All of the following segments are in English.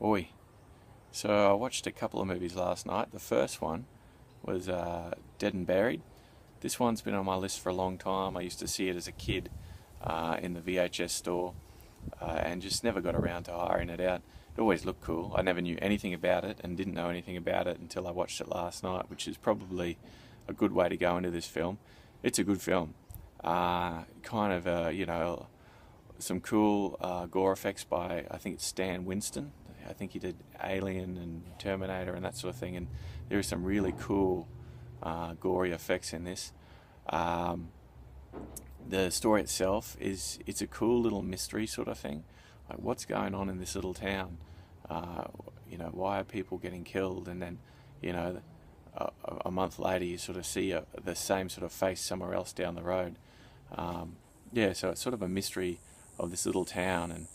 Oi. So I watched a couple of movies last night. The first one was Dead and Buried. This one's been on my list for a long time. I used to see it as a kid in the VHS store and just never got around to hiring it out. It always looked cool. I never knew anything about it and didn't know anything about it until I watched it last night, which is probably a good way to go into this film. It's a good film. Some cool gore effects by, I think it's Stan Winston. I think he did Alien and Terminator and that sort of thing, and there are some really cool gory effects in this. Um, the story itself it's a cool little mystery sort of thing. Like, what's going on in this little town? Uh, why are people getting killed? And then, you know, a month later you sort of see the same sort of face somewhere else down the road. So it's sort of a mystery of this little town, and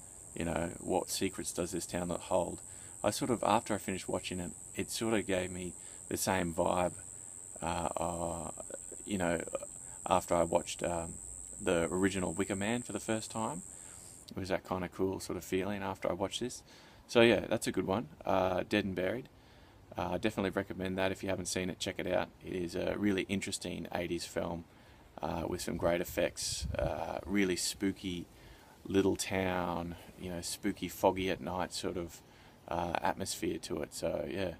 what secrets does this town not hold. After I finished watching it, it sort of gave me the same vibe. Uh, uh, you know, After I watched the original Wicker Man for the first time, it was that kind of cool sort of feeling after I watched this. So yeah, that's a good one. Dead and Buried. Definitely recommend that if you haven't seen it. Check it out. It is a really interesting 80s film with some great effects. Really spooky little town, spooky, foggy at night sort of atmosphere to it. So yeah,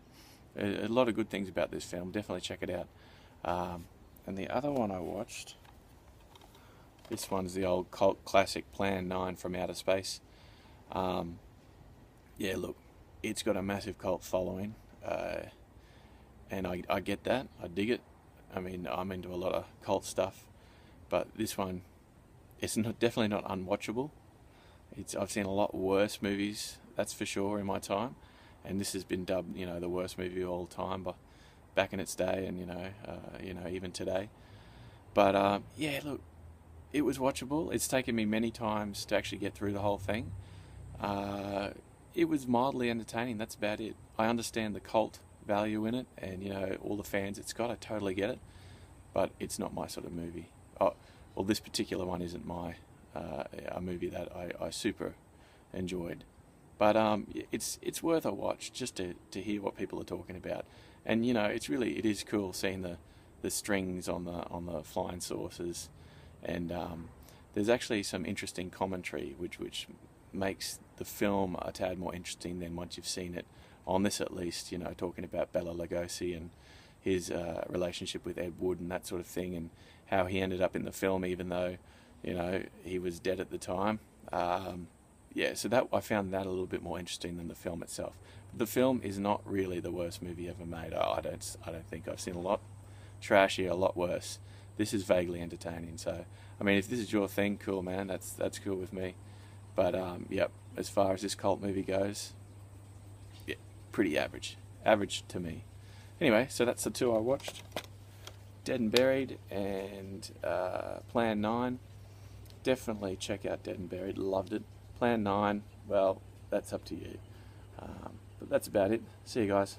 a lot of good things about this film. Definitely check it out. And the other one I watched, this one's the old cult classic Plan 9 from Outer Space. Yeah, look, it's got a massive cult following, and I get that. I dig it. I mean, I'm into a lot of cult stuff, but this one, definitely not unwatchable. I've seen a lot worse movies, that's for sure, in my time, and this has been dubbed, the worst movie of all time, but back in its day, and even today. But yeah, look, it was watchable. It's taken me many times to actually get through the whole thing. Uh, it was mildly entertaining. That's about it. I understand the cult value in it, and all the fans it's got. I totally get it, but it's not my sort of movie. Oh, well, this particular one isn't a movie that I super enjoyed. But it's worth a watch just to hear what people are talking about, and it is cool seeing the strings on the flying saucers, and there's actually some interesting commentary which makes the film a tad more interesting than once you've seen it. On this, at least, talking about Bela Lugosi and his relationship with Ed Wood and that sort of thing, and how he ended up in the film even though he was dead at the time. So that I found that a little bit more interesting than the film itself. But the film is not really the worst movie ever made. I don't think. I've seen a lot trashy, a lot worse. This is vaguely entertaining. So I mean, if this is your thing, cool, man. That's cool with me. But yep, as far as this cult movie goes, yeah, pretty average. Average to me. Anyway, so that's the two I watched: Dead and Buried and Plan 9. Definitely check out Dead and Buried. Loved it. Plan 9, well, that's up to you. But that's about it. See you guys.